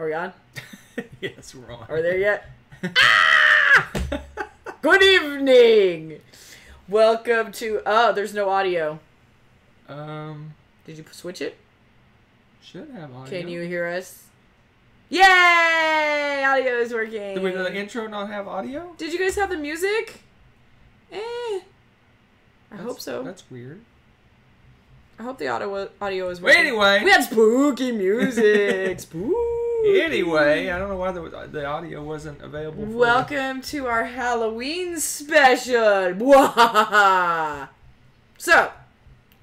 Are we on? Yes, we're on. Are we there yet? Ah! Good evening! Welcome to... Oh, there's no audio. Did you switch it? Should have audio. Can you hear us? Yay! Audio is working. Did the intro not have audio? Did you guys have the music? I hope so. That's weird. I hope the audio is working. Well, anyway. We had spooky music. Spooky. Anyway, I don't know why the audio wasn't available for Welcome to our Halloween special. So,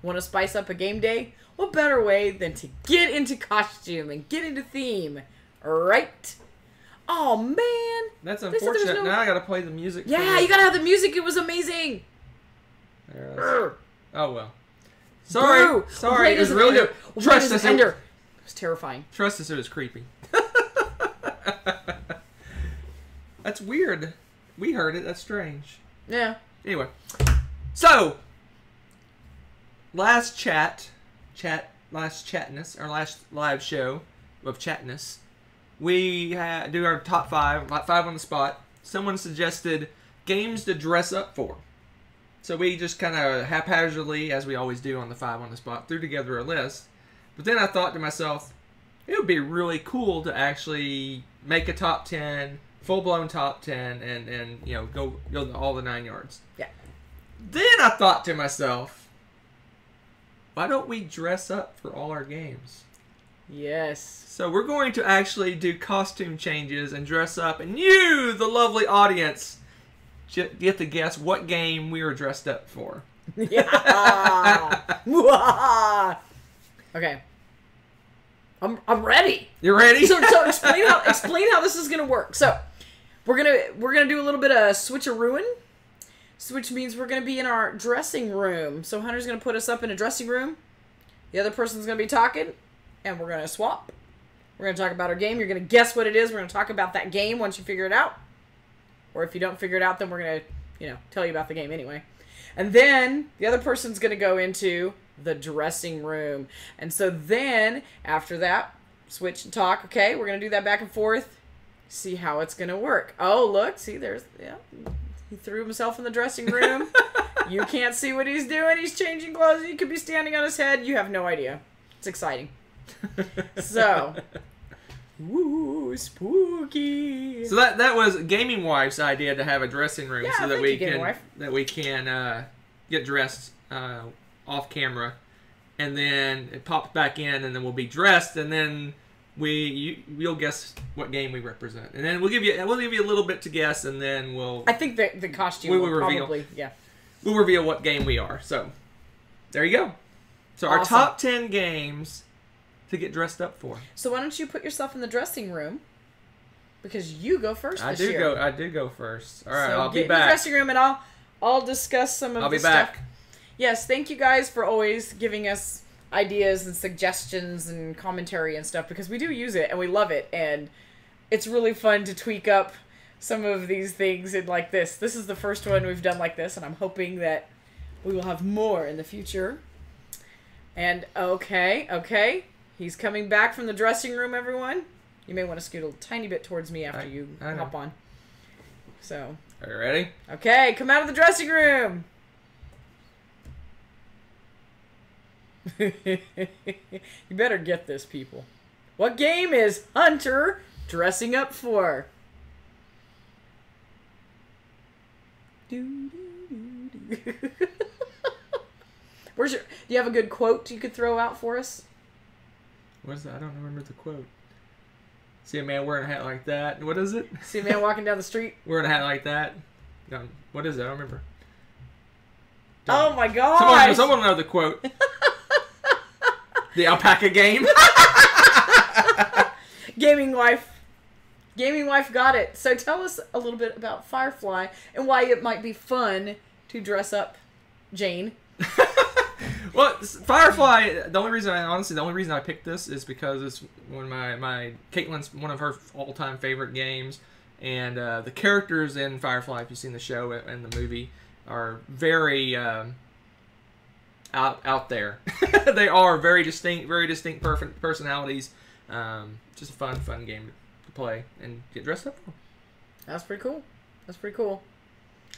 want to spice up a game day? What better way than to get into costume and get into theme, right? Oh, man. That's unfortunate. Now I gotta play the music. Yeah, you gotta have the music. It was amazing. Oh, well. Sorry. Boo. Sorry. It was really... Trust us. It was terrifying. Trust us, it was creepy. That's weird. We heard it. That's strange. Yeah. Anyway. So, last chatness, our last live show of chatness, we do our top 5 on the spot. Someone suggested games to dress up for. So we just kind of haphazardly, as we always do on the 5 on the spot, threw together a list. But then I thought to myself, it would be really cool to actually make a top 10, full-blown top 10, and you know, go all the 9 yards. Yeah. Then I thought to myself, why don't we dress up for all our games? Yes. So we're going to actually do costume changes and dress up, and you, the lovely audience, get to guess what game we were dressed up for. Yeah. Okay. I'm ready. You ready? So explain how this is gonna work. So we're gonna do a little bit of switcherooing, which means we're gonna be in our dressing room. So Hunter's gonna put us up in a dressing room. The other person's gonna be talking, and we're gonna swap. We're gonna talk about our game. You're gonna guess what it is. We're gonna talk about that game once you figure it out. Or if you don't figure it out, then we're going to, tell you about the game anyway. And then the other person's going to go into the dressing room. And so then, after that, switch and talk. Okay, we're going to do that back and forth. See how it's going to work. Oh, look. See, he threw himself in the dressing room. You can't see what he's doing. He's changing clothes. He could be standing on his head. You have no idea. It's exciting. So... Woo, spooky. So that was Gaming Wife's idea to have a dressing room so that we can get dressed off camera, and then it pops back in, and then we'll be dressed, and then you'll guess what game we represent, and then we'll give you a little bit to guess, and then we'll. I think the costume will probably we'll reveal what game we are. So there you go. So our top 10 games to get dressed up for. So why don't you put yourself in the dressing room? Because you go first this year. I did go first. All right, so I'll be back. Get in the dressing room and I'll discuss some of the stuff. I'll be back. Yes, thank you guys for always giving us ideas and suggestions and commentary and stuff, because we do use it and we love it, and it's really fun to tweak up some of these things and like this. This is the first one we've done like this, and I'm hoping that we will have more in the future. And okay. He's coming back from the dressing room, everyone. You may want to scoot a tiny bit towards me after you hop on. So. Are you ready? Okay, come out of the dressing room. You better get this, people. What game is Hunter dressing up for? Do you have a good quote you could throw out for us? What is that? I don't remember the quote. See a man wearing a hat like that. What is it? See a man walking down the street wearing a hat like that. What is it? I don't remember. Oh my god! Someone know the quote. The alpaca game. Gaming Wife got it. So tell us a little bit about Firefly and why it might be fun to dress up Jane. Well, Firefly, the only reason I picked this is because it's one of Caitlin's one of her all-time favorite games, and the characters in Firefly, if you've seen the show and the movie, are very out there. They are very distinct personalities, Just a fun game to play and get dressed up for. That's pretty cool. That's pretty cool.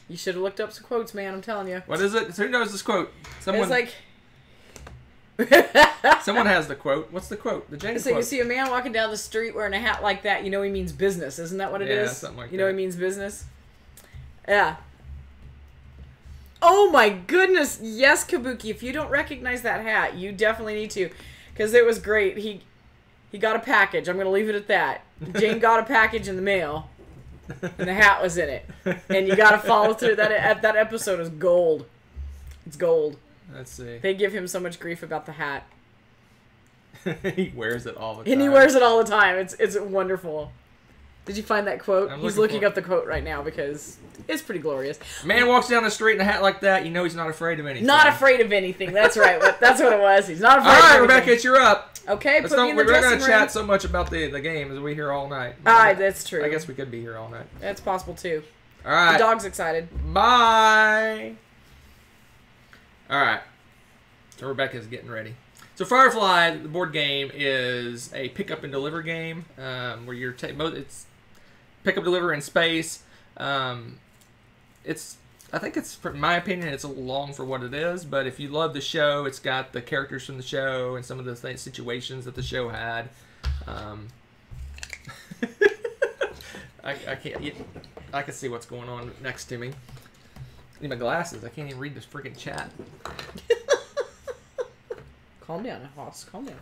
You should have looked up some quotes, man. I'm telling you. What is it? Who knows this quote? Someone. It's like. Someone has the quote. What's the quote? The Jane So quote. you see a man walking down the street wearing a hat like that, you know he means business. Isn't that what it is? Yeah, something like that. You know he means business? Yeah. Oh my goodness. Yes, Kabuki. If you don't recognize that hat, you definitely need to. Because it was great. He got a package. I'm going to leave it at that. Jane got a package in the mail. And the hat was in it. And you got to follow through. That episode is gold. It's gold. Let's see. They give him so much grief about the hat. He wears it all the time. And he wears it all the time. It's wonderful. Did you find that quote? He's looking up the quote right now because it's pretty glorious. Man walks down the street in a hat like that, you know he's not afraid of anything. Not afraid of anything. That's right. That's what it was. He's not afraid of anything. All right, Rebecca, you're up. Okay, put me in the we're not dressing going to room. chat so much about the game as we here all night. That's true. I guess we could be here all night. That's possible too. All right. The dog's excited. Bye. All right. So Rebecca's getting ready. So Firefly, the board game, is a pick up and deliver game where you're it's pick up deliver in space. I think it's, in my opinion, it's a little long for what it is. But if you love the show, it's got the characters from the show and some of the situations that the show had. I can't. I can see what's going on next to me. I need my glasses. I can't even read this freaking chat. Calm down, Hoss. Calm down.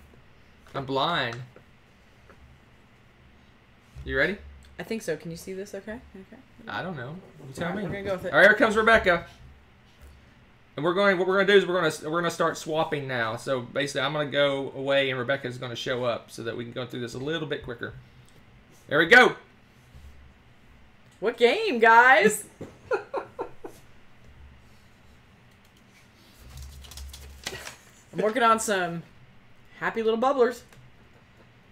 I'm blind. You ready? I think so. Can you see this? Okay. I don't know. You tell me. We're gonna go with it. All right, here comes Rebecca. And what we're gonna do is we're gonna start swapping now. So basically, I'm gonna go away and Rebecca's gonna show up so that we can go through this a little bit quicker. There we go. What game, guys? I'm working on some happy little bubblers.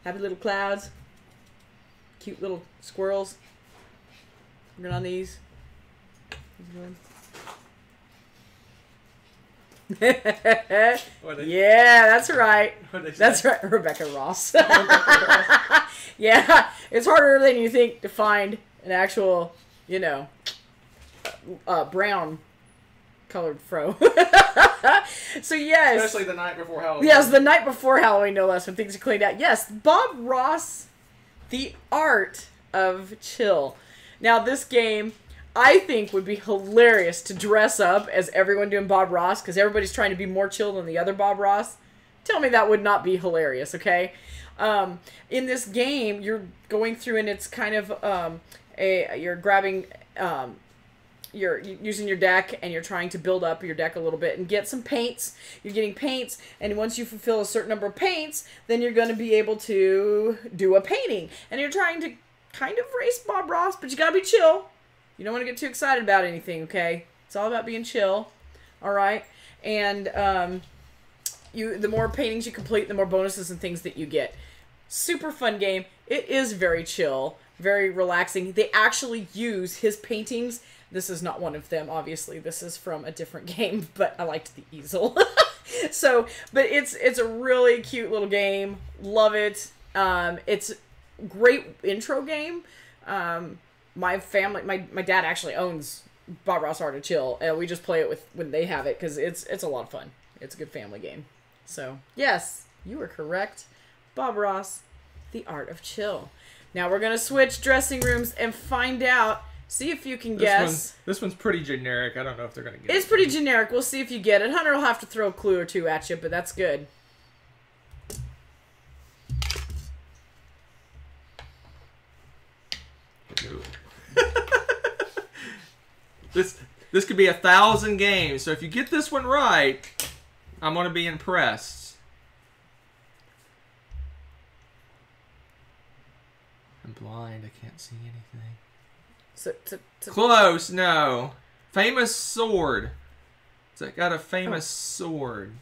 Happy little clouds. Cute little squirrels. Working on these. Yeah, that's right. That's right, Rebecca Ross. Yeah, it's harder than you think to find an actual, brown colored fro. So yes, Especially the night before Halloween. yes, the night before Halloween, no less, when things are cleaned out. Yes, Bob Ross, The Art of Chill. Now this game, I think, would be hilarious to dress up as everyone doing Bob Ross, because everybody's trying to be more chill than the other Bob Ross. Tell me that would not be hilarious, okay? In this game, you're going through and it's kind of you're grabbing, you're using your deck and you're trying to build up your deck a little bit and get some paints. You're getting paints, and once you fulfill a certain number of paints, then you're going to be able to do a painting. And you're trying to kind of race Bob Ross, but you got to be chill. You don't want to get too excited about anything, okay? It's all about being chill, all right? And the more paintings you complete, the more bonuses and things that you get. Super fun game. It is very chill, very relaxing. They actually use his paintings. This is not one of them, obviously. This is from a different game, but I liked the easel. But it's a really cute little game. Love it. It's a great intro game. My family, my dad actually owns Bob Ross Art of Chill, and we just play it when they have it because it's a lot of fun. It's a good family game. So yes, you were correct. Bob Ross, The Art of Chill. Now we're gonna switch dressing rooms and find out. See if you can guess. This one's pretty generic. I don't know if they're gonna get it. It's pretty generic. We'll see if you get it. Hunter will have to throw a clue or two at you, but that's good. This could be 1,000 games. So if you get this one right, I'm gonna be impressed. I'm blind. I can't see anything. Close. No. Famous sword. It's got a famous sword.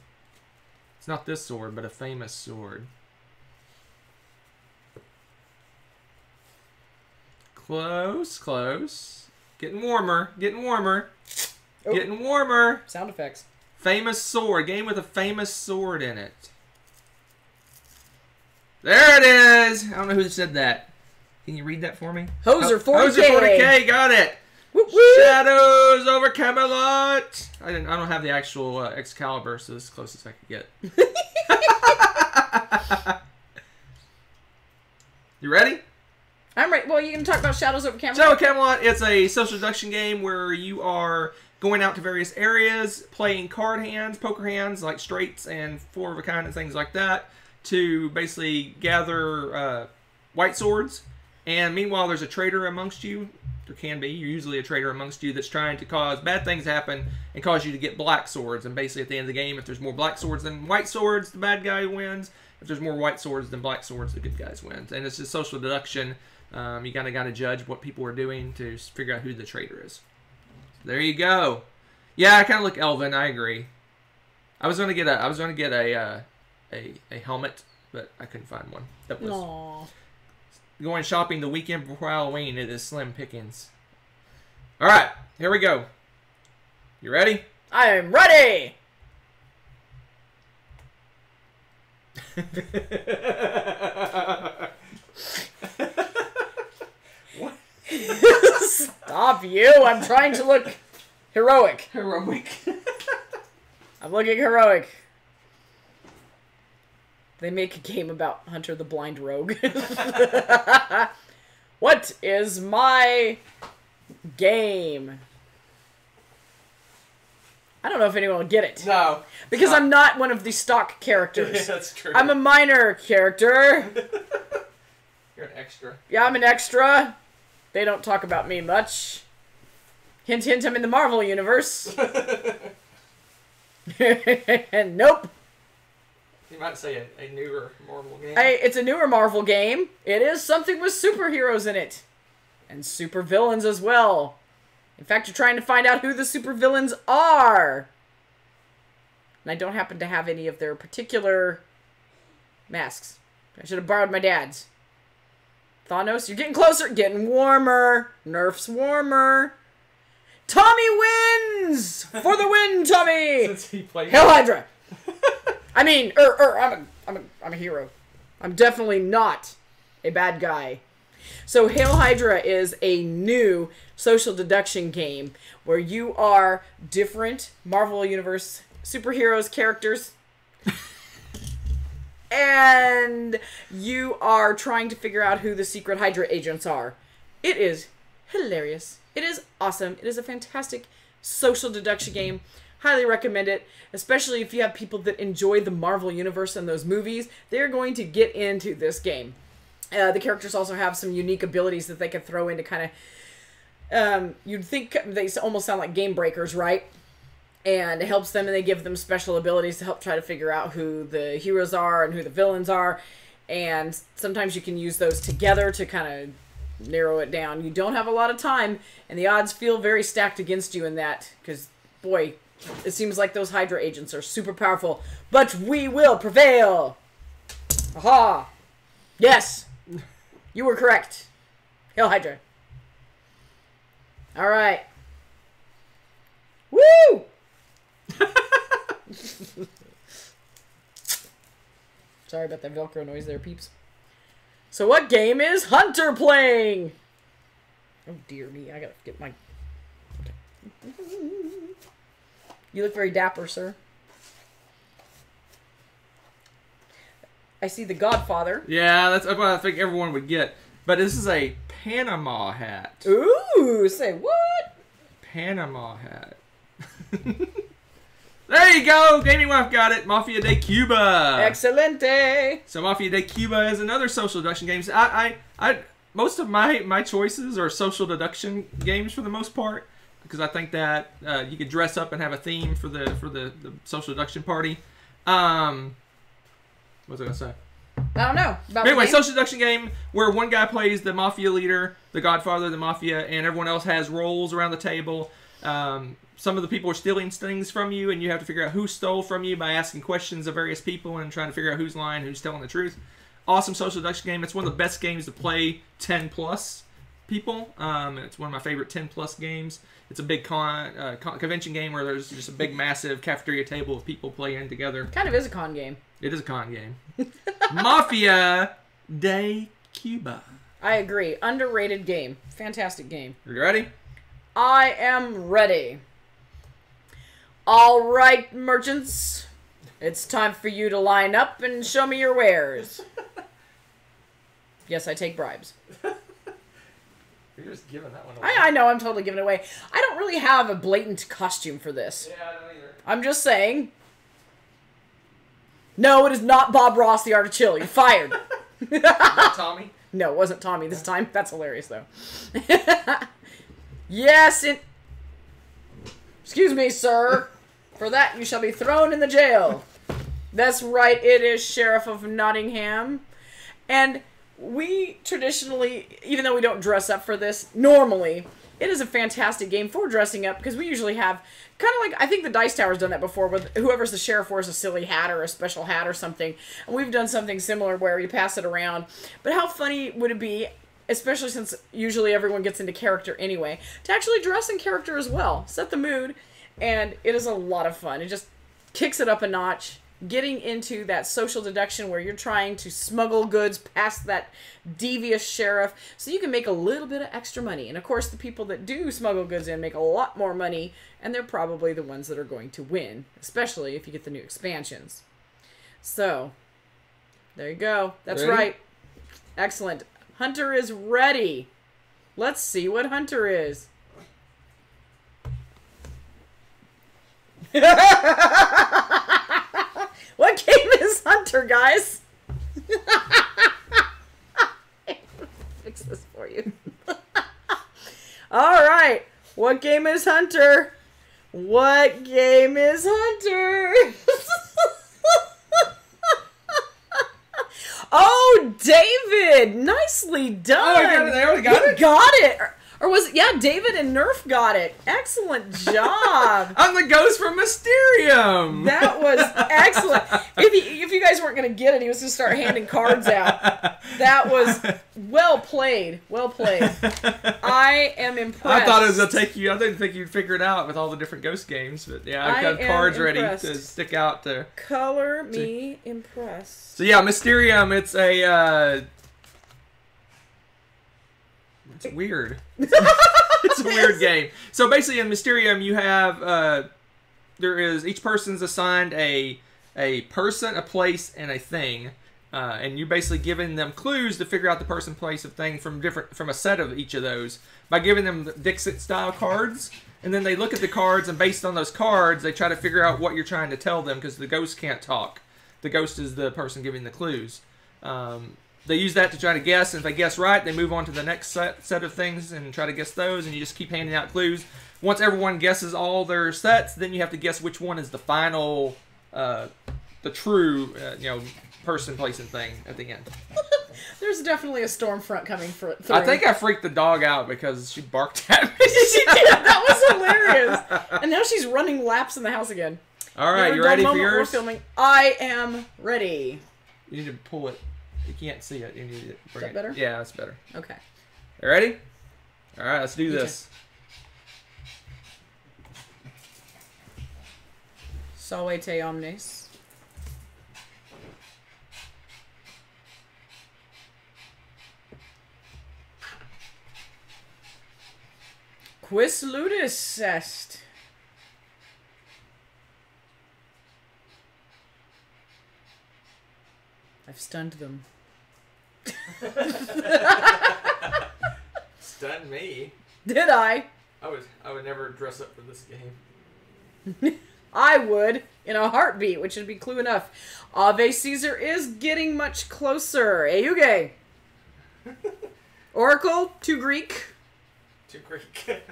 It's not this sword, but a famous sword. Close. Close. Getting warmer. Getting warmer. Oh. Getting warmer. Sound effects. Famous sword. Game with a famous sword in it. There it is. I don't know who said that. Can you read that for me? Hoser 40K. Hoser 40K, got it. Woo -woo. Shadows over Camelot. I don't have the actual Excalibur, so this is the closest I could get. You ready? I'm ready. Well, you can talk about Shadows over Camelot. Shadow Camelot, it's a social deduction game where you are going out to various areas, playing card hands, poker hands, like straights and four of a kind and things like that, to basically gather white swords. And meanwhile, there's a traitor amongst you. There can be. You're usually a traitor amongst you that's trying to cause bad things to happen and cause you to get black swords. And basically, at the end of the game, if there's more black swords than white swords, the bad guy wins. If there's more white swords than black swords, the good guys win. And it's just social deduction. You kind of got to judge what people are doing to figure out who the traitor is. There you go. Yeah, I kind of look elven. I agree. I was gonna get a helmet, but I couldn't find one. That was Aww. Going shopping the weekend before Halloween. It is slim pickings. All right, here we go. You ready? I'm ready. What? Stop you! I'm trying to look heroic. Heroic. I'm looking heroic. They make a game about Hunter the Blind Rogue. What is my game? I don't know if anyone will get it. No. Because I'm not one of the stock characters. Yeah, that's true. I'm a minor character. You're an extra. Yeah, I'm an extra. They don't talk about me much. Hint, hint, I'm in the Marvel Universe. Nope. You might say a newer Marvel game. It's a newer Marvel game. It is something with superheroes in it. And supervillains as well. In fact, you're trying to find out who the supervillains are. And I don't happen to have any of their particular masks. I should have borrowed my dad's. Thanos, you're getting closer. Getting warmer. Nerf's warmer. Tommy wins! For the win, Tommy! Since he played Hail Hydra! I mean, I'm a hero. I'm definitely not a bad guy. So Hail Hydra is a new social deduction game where you are different Marvel Universe superheroes characters and you are trying to figure out who the secret Hydra agents are. It is hilarious. It is awesome. It is a fantastic social deduction game. Highly recommend it, especially if you have people that enjoy the Marvel Universe and those movies. They're going to get into this game. The characters also have some unique abilities that they can throw in to kind of... you'd think they almost sound like game breakers, right? And it helps them, and they give them special abilities to help try to figure out who the heroes are and who the villains are. And sometimes you can use those together to kind of narrow it down. You don't have a lot of time, and the odds feel very stacked against you in that, because, boy, it seems like those Hydra agents are super powerful. But we will prevail! Aha! Yes! You were correct. Hail Hydra. Alright. Woo! Sorry about that Velcro noise there, peeps. So what game is Hunter playing? Oh dear me, I gotta get my... You look very dapper, sir. I see the Godfather. Yeah, that's what I think everyone would get. But this is a Panama hat. Ooh, say what? Panama hat. There you go! Gaming Wife got it. Mafia de Cuba. Excelente. So Mafia de Cuba is another social deduction game. Most of my choices are social deduction games for the most part, because I think that you could dress up and have a theme for the social deduction party. What was I gonna say? I don't know. But anyway, social deduction game where one guy plays the mafia leader, the Godfather of the mafia, and everyone else has roles around the table. Some of the people are stealing things from you, and you have to figure out who stole from you by asking questions of various people and trying to figure out who's lying, who's telling the truth. Awesome social deduction game. It's one of the best games to play 10 plus people. It's one of my favorite 10+ games. It's a big convention game where there's just a big, massive cafeteria table of people playing together. Kind of is a con game. It is a con game. Mafia de Cuba. I agree. Underrated game. Fantastic game. Are you ready? I am ready. All right, merchants. It's time for you to line up and show me your wares. Yes, I take bribes. You're just giving that one away. I know, I'm totally giving it away. I don't really have a blatant costume for this. Yeah, I don't either. I'm just saying. No, it is not Bob Ross, The Art of Chill. You're fired. Is that Tommy? No, it wasn't Tommy this time. That's hilarious, though. Yes, it... Excuse me, sir. For that, you shall be thrown in the jail. That's right, it is Sheriff of Nottingham. And we traditionally, even though we don't dress up for this, normally, it is a fantastic game for dressing up, because we usually have, kind of like, I think the Dice Tower's done that before, with whoever's the sheriff wears a silly hat or a special hat or something, and we've done something similar where you pass it around. But how funny would it be, especially since usually everyone gets into character anyway, to actually dress in character as well, set the mood, and it is a lot of fun. It just kicks it up a notch. Getting into that social deduction where you're trying to smuggle goods past that devious sheriff so you can make a little bit of extra money. And of course, the people that do smuggle goods in make a lot more money, and they're probably the ones that are going to win, especially if you get the new expansions. So, there you go. That's Ready? right. Excellent. Hunter is ready. Let's see what Hunter is. What game is Hunter, guys? Fix this for you. All right. What game is Hunter? What game is Hunter? Oh, David! Nicely done. Oh, they already got it? Got it. Or was it? Yeah, David and Nerf got it. Excellent job. I'm the ghost from Mysterium. That was excellent. If you guys weren't going to get it, he was going to start handing cards out. That was well played. Well played. I am impressed. I thought it was going to take you. I didn't think you'd figure it out with all the different ghost games. But yeah, I've got cards ready to stick out to. Color me impressed. So yeah, Mysterium, it's a... It's weird. It's a weird game. So basically in Mysterium you have, each person's assigned a person, a place, and a thing. And you're basically giving them clues to figure out the person, place, and thing from a set of each of those by giving them Dixit-style cards. And then they look at the cards, and based on those cards, they try to figure out what you're trying to tell them, because the ghost can't talk. The ghost is the person giving the clues. They use that to try to guess, and if they guess right, they move on to the next set of things and try to guess those, and you just keep handing out clues. Once everyone guesses all their sets, then you have to guess which one is the final, the true, person, place, and thing at the end. There's definitely a storm front coming through. I think I freaked the dog out because she barked at me. She did. That was hilarious. And now she's running laps in the house again. All right, you ready for yours? We're filming. I am ready. You need to pull it. You can't see it. You need to bring Is that better? Yeah, that's better. Okay. You ready? All right, let's do this. Salve te omnes. Quis ludus est? I've stunned them. Stun me. Did I? I would never dress up for this game. I would, in a heartbeat, which would be clue enough. Ave Caesar is getting much closer. Euge. Oracle, to Greek. To Greek.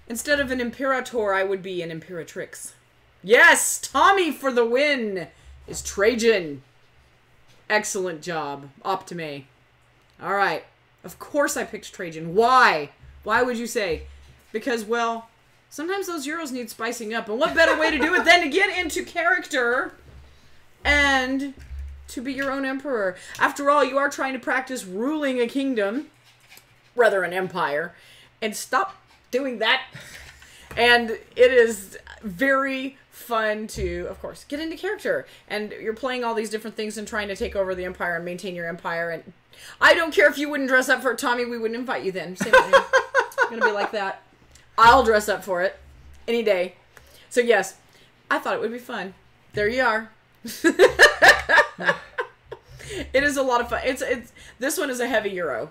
Instead of an imperator, I would be an imperatrix. Yes, Tommy for the win is Trajan. Excellent job. Optime. All right. Of course I picked Trajan. Why? Why would you say? Because, well, sometimes those Euros need spicing up. And what better way to do it than to get into character and to be your own emperor. After all, you are trying to practice ruling a kingdom, rather an empire, and stop doing that. And it is very fun to, of course, get into character. And you're playing all these different things and trying to take over the empire and maintain your empire. And I don't care if you wouldn't dress up for it, Tommy. We wouldn't invite you then. Same thing. It's going to be like that. I'll dress up for it any day. So yes, I thought it would be fun. There you are. It is a lot of fun. It's this one is a heavy euro.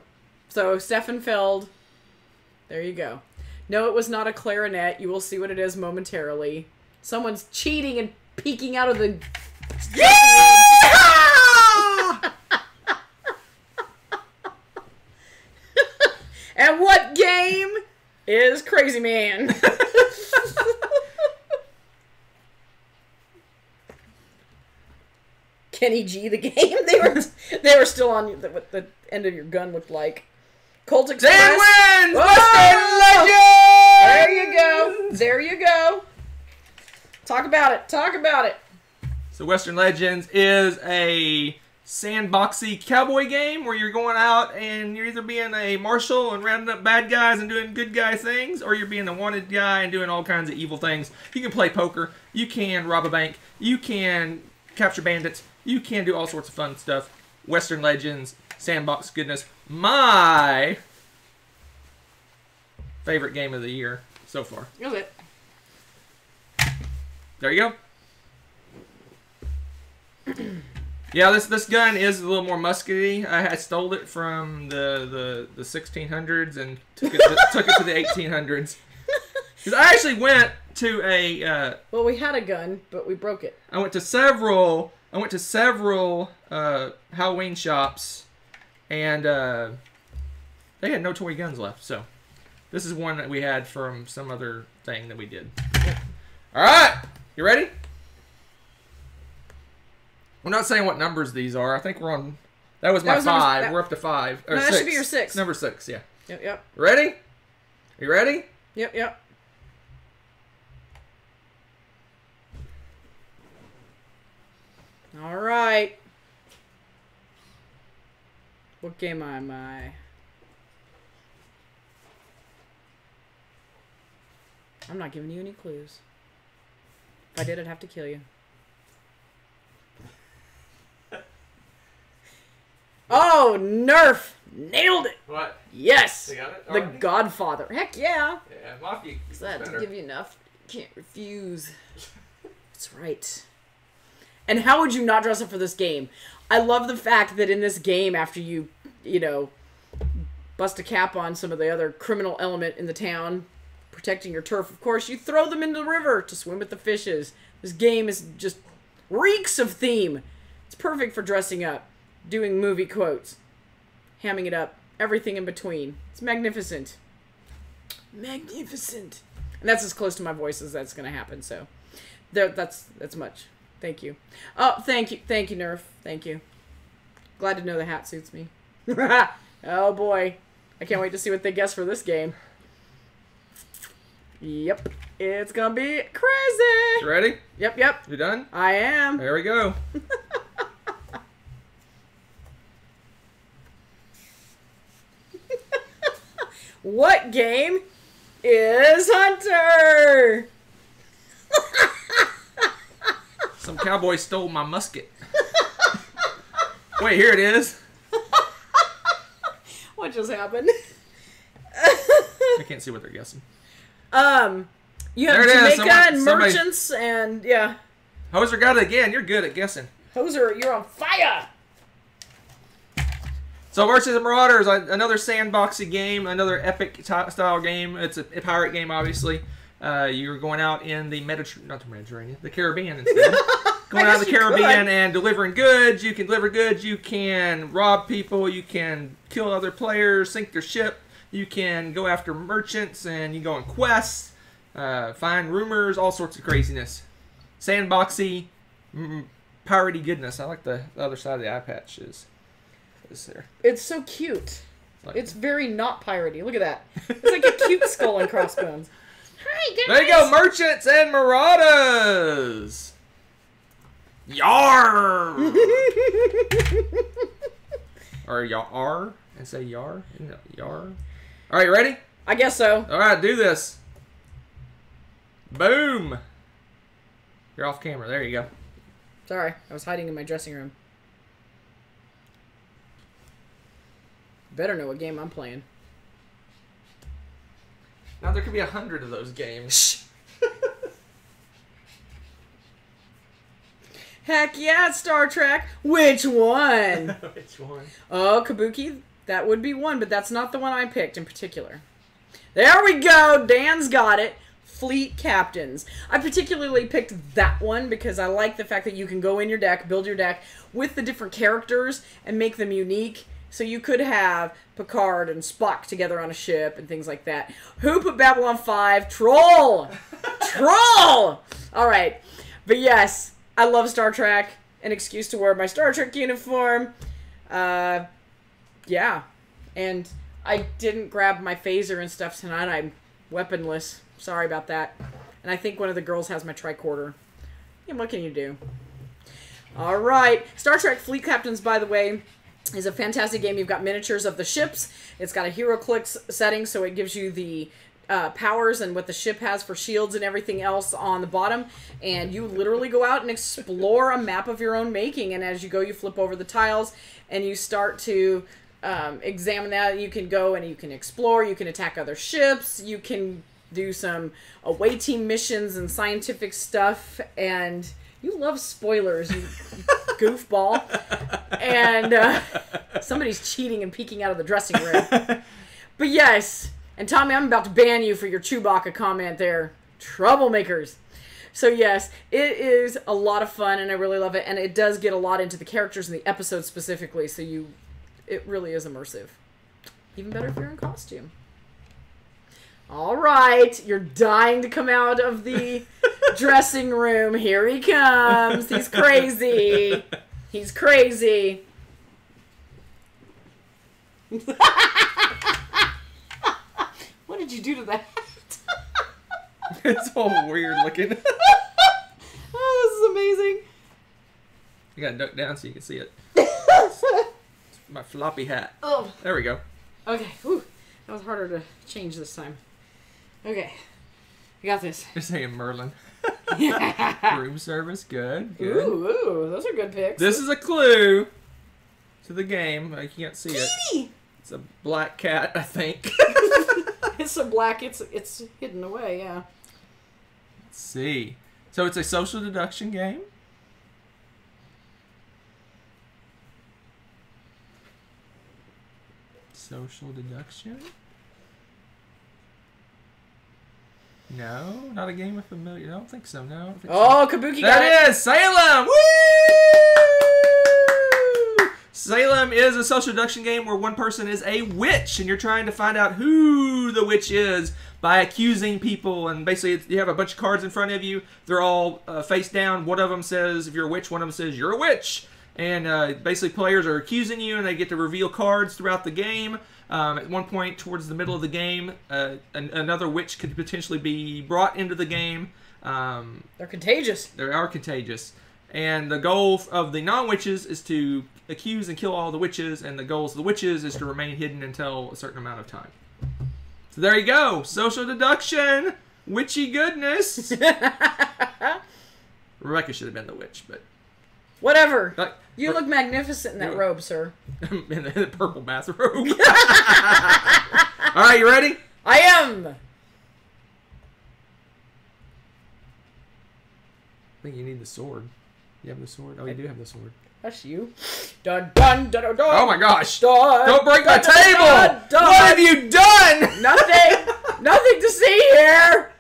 So Steffenfeld, there you go. No, it was not a clarinet. You will see what it is momentarily. Someone's cheating and peeking out of the... Yeah! And what game is Crazy Man? Kenny G, the game. They were still on what the end of your gun looked like. Colt Express. Dan wins! Whoa! Legend! There you go. There you go. Talk about it. Talk about it. So Western Legends is a sandboxy cowboy game where you're going out and you're either being a marshal and rounding up bad guys and doing good guy things, or you're being a wanted guy and doing all kinds of evil things. You can play poker. You can rob a bank. You can capture bandits. You can do all sorts of fun stuff. Western Legends, sandbox goodness. My favorite game of the year so far. Is it? There you go. Yeah, this gun is a little more muskety. I stole it from the 1600s and took it to the 1800s. Because I actually went to a... well, we had a gun, but we broke it. I went to several Halloween shops, and they had no toy guns left. So this is one that we had from some other thing that we did. All right, you ready? We're not saying what numbers these are. I think we're on... That was my 5. We're up to 5. Or no, 6. that should be your 6. Number 6, yeah. Yep. Ready? You ready? Yep. All right. What game am I? I'm not giving you any clues. If I did, I'd have to kill you. Oh, Nerf! Nailed it! What? Yes! You got it? The Already? Godfather. Heck yeah! Yeah, Mafia is So that better. to give you enough. Can't refuse. That's right. And how would you not dress up for this game? I love the fact that in this game, after you know, bust a cap on some of the other criminal element in the town, protecting your turf, of course, you throw them into the river to swim with the fishes. This game is just reeks of theme. It's perfect for dressing up, doing movie quotes, hamming it up, everything in between. It's magnificent. Magnificent. And that's as close to my voice as that's going to happen, so that's much. Thank you. Oh, thank you, Nerf. Thank you. Glad to know the hat suits me. Oh boy, I can't wait to see what they guess for this game. Yep, it's gonna be crazy. You ready? Yep. You done? I am. There we go. What game is Hunter? Some cowboy stole my musket. Wait, here it is. What just happened? I can't see what they're guessing. You have There it is. Jamaica and Somebody- merchants and yeah. Hoser got it again. You're good at guessing. Hoser, you're on fire. So Merchants and Marauders, another sandboxy game, another epic style game. It's a pirate game, obviously. You're going out in the Mediterranean, the Caribbean instead. Going out in the Caribbean and delivering goods. You can deliver goods. You can rob people. You can kill other players, sink their ship. You can go after merchants and you go on quests, find rumors, all sorts of craziness. Sandboxy, piratey goodness. I like the other side of the eye patch is there. It's so cute. Like It's very not piratey. Look at that. It's like a cute skull and crossbones. Hi, guys. There you go, Merchants and Marauders. Yar! Or yar? And say yar? No, yar. Alright, ready? I guess so. Alright, do this. Boom! You're off camera. There you go. Sorry, I was hiding in my dressing room. Better know what game I'm playing. Now there could be 100 of those games. Heck yeah, it's Star Trek. Which one? Which one? Oh, Kabuki, that would be one, but that's not the one I picked in particular. There we go. Dan's got it. Fleet Captains. I particularly picked that one because I like the fact that you can go in your deck, build your deck with the different characters and make them unique. So you could have Picard and Spock together on a ship and things like that. Who put Babylon 5? Troll! Troll! Alright. But yes, I love Star Trek. An excuse to wear my Star Trek uniform. Yeah. And I didn't grab my phaser and stuff tonight. I'm weaponless. Sorry about that. And I think one of the girls has my tricorder. Yeah, what can you do? Alright. Star Trek Fleet Captains, by the way, is a fantastic game. You've got miniatures of the ships. It's got a hero clicks setting, so it gives you the powers and what the ship has for shields and everything else on the bottom. And you literally go out and explore a map of your own making. And as you go, you flip over the tiles and you start to examine that. You can go and you can explore. You can attack other ships. You can do some away team missions and scientific stuff. And you love spoilers, you goofball. And somebody's cheating and peeking out of the dressing room. But yes, and Tommy, I'm about to ban you for your Chewbacca comment there. Troublemakers. So yes, it is a lot of fun, and I really love it. And it does get a lot into the characters in the episode specifically, so it really is immersive. Even better if you're in costume. All right, you're dying to come out of the dressing room. Here he comes. He's crazy. He's crazy. What did you do to that? It's all weird looking. Oh, this is amazing. You gotta duck down so you can see it. It's my floppy hat. Oh. There we go. Okay. Whew. That was harder to change this time. Okay. You got this. You're saying Merlin. Room service, good. Ooh, those are good picks. This is a clue to the game. I can't see it. Kitty! It's a black cat, I think. It's so black, it's hidden away, yeah. Let's see. So it's a social deduction game. Social deduction? No, not a game of familiar. I don't think so. No. I don't think Oh, so. Kabuki got it. That is Salem. Woo! Salem is a social deduction game where one person is a witch, and you're trying to find out who the witch is by accusing people. And basically, you have a bunch of cards in front of you. They're all face down. One of them says, if you're a witch, one of them says, you're a witch. And basically, players are accusing you, and they get to reveal cards throughout the game. At one point, towards the middle of the game, another witch could potentially be brought into the game. They're contagious. They are contagious. And the goal of the non-witches is to accuse and kill all the witches, and the goals of the witches is to remain hidden until a certain amount of time. So there you go. Social deduction. Witchy goodness. Rebecca should have been the witch, but... Whatever. You look magnificent in that robe, sir. In the purple bathrobe. All right, you ready? I am. I think you need the sword. You have the sword? Oh, you do have the sword. That's you. Dun, dun, dun, dun, dun. Oh my gosh. Dun, don't break my dun, table. Dun, dun. What have you done? Nothing. Nothing to see here.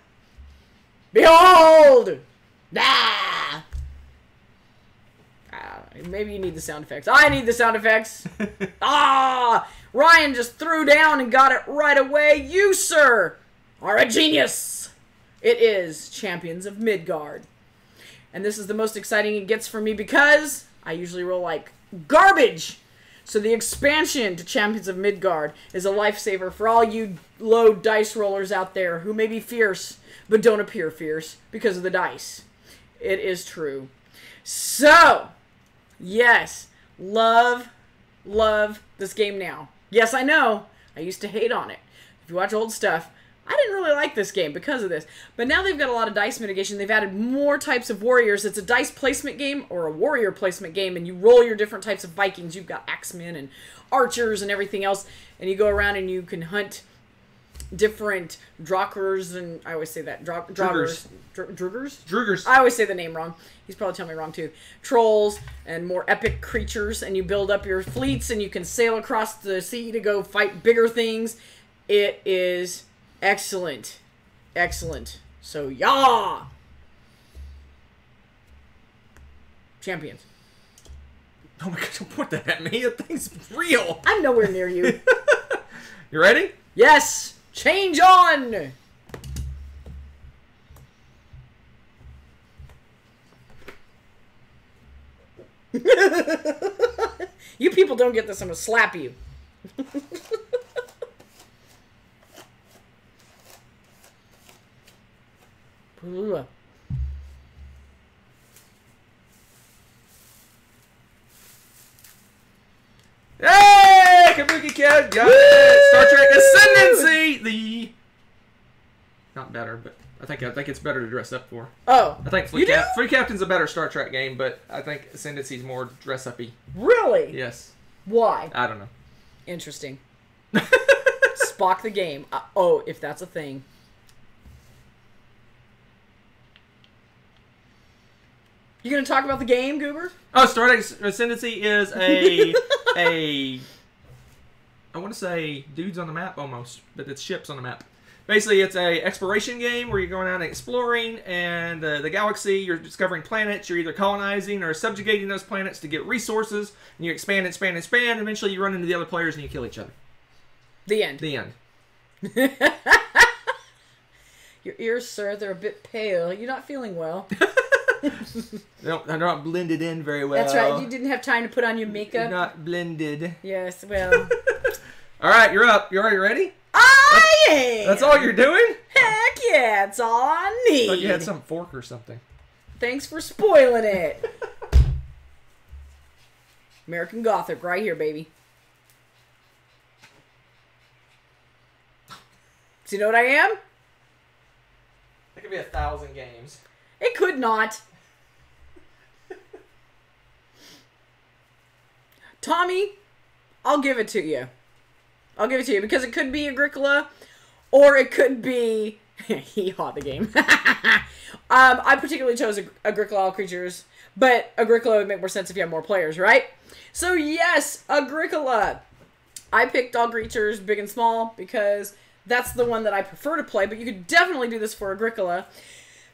Behold. Ah. Maybe you need the sound effects. I need the sound effects. Ah! Ryan just threw down and got it right away. You, sir, are a genius. It is Champions of Midgard. And this is the most exciting it gets for me because I usually roll like garbage. So the expansion to Champions of Midgard is a lifesaver for all you low dice rollers out there who may be fierce, but don't appear fierce because of the dice. It is true. So, yes, love this game now. Yes, I know. I used to hate on it. If you watch old stuff, I didn't really like this game because of this. But now they've got a lot of dice mitigation. They've added more types of warriors. It's a dice placement game or a warrior placement game, and you roll your different types of Vikings. You've got axemen and archers and everything else, and you go around and you can hunt different Drockers, and I always say that. Droggers. Drugers? I always say the name wrong. He's probably telling me wrong too. Trolls and more epic creatures, and you build up your fleets, and you can sail across the sea to go fight bigger things. It is excellent. Excellent. So, yeah! Champions. Oh my god, don't point that at me. That thing's real. I'm nowhere near you. You ready? Yes! Change on! You people don't get this, I'm gonna slap you. Hey! Kabuki Kid got it! Star Trek Ascendancy! Not better, but I think it's better to dress up for. Oh. I think Fleet Captain's a better Star Trek game, but I think Ascendancy's more dress-up-y. Really? Yes. Why? I don't know. Interesting. Spock the game. Oh, if that's a thing. You gonna talk about the game, Goober? Oh, Star Trek Ascendancy is I want to say dudes on the map almost, but it's ships on the map. Basically, it's a exploration game where you're going out and exploring and the galaxy. You're discovering planets. You're either colonizing or subjugating those planets to get resources. And you expand, expand, expand. Eventually, you run into the other players and you kill each other. The end. The end. Your ears, sir, they're a bit pale. You're not feeling well. They're not blended in very well. That's right. You didn't have time to put on your makeup. They're not blended. Yes, well. All right, you're up. You ready? I am. That's all you're doing? Heck yeah, it's all I need. I thought you had some fork or something. Thanks for spoiling it. American Gothic right here, baby. So you know what I am? That could be 1,000 games. It could not. Tommy, I'll give it to you. I'll give it to you because it could be Agricola or it could be Hee-Haw the game. I particularly chose Agricola All Creatures, but Agricola would make more sense if you have more players, right? So yes, Agricola. I picked All Creatures Big and Small because that's the one that I prefer to play, but you could definitely do this for Agricola.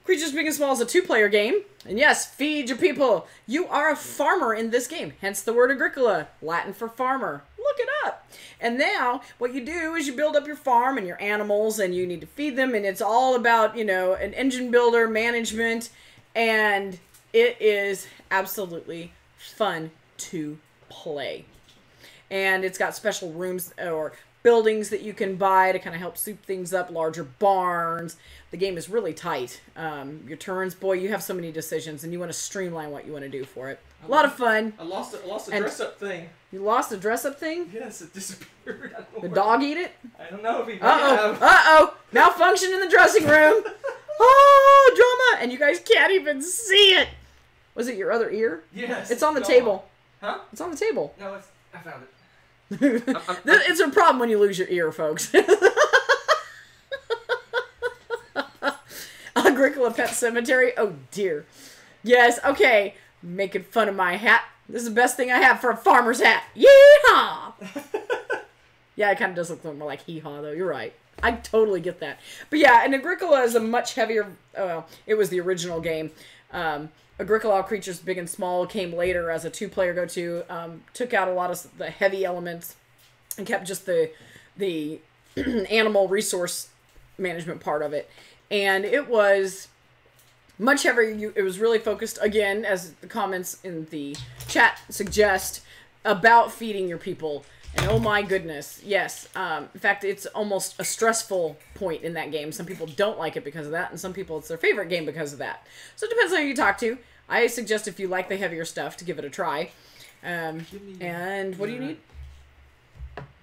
Creatures Big and Small is a 2-player game. And yes, feed your people. You are a farmer in this game. Hence the word Agricola, Latin for farmer. Look it up. And now what you do is you build up your farm and your animals and you need to feed them. And it's all about, you know, an engine builder, management. And it is absolutely fun to play. And it's got special rooms or buildings that you can buy to kind of help soup things up, larger barns. The game is really tight. Your turns, boy, you have so many decisions, and you want to streamline what you want to do for it. A lot of fun. I lost a dress-up thing. You lost a dress-up thing? Yes, it disappeared. The dog eat it? I don't know if he Uh-oh. Malfunction in the dressing room. Oh, drama. And you guys can't even see it. Was it your other ear? Yes. It's on the table. Huh? It's on the table. No, I found it. It's a problem when you lose your ear, folks. Agricola Pet Cemetery. Oh, dear. Yes, okay. Making fun of my hat. This is the best thing I have for a farmer's hat. Yee-haw! Yeah, it kind of does look more like hee-haw, though. You're right. I totally get that. But yeah, and Agricola is a much heavier... well, it was the original game. Agricola All Creatures Big and Small came later as a 2-player go-to. Took out a lot of the heavy elements and kept just the animal resource management part of it. And it was much heavier. It was really focused, again, as the comments in the chat suggest, about feeding your people. And oh my goodness, yes. In fact, it's almost a stressful point in that game. Some people don't like it because of that, and some people it's their favorite game because of that. So it depends on who you talk to. I suggest if you like the heavier stuff to give it a try. And what do you need?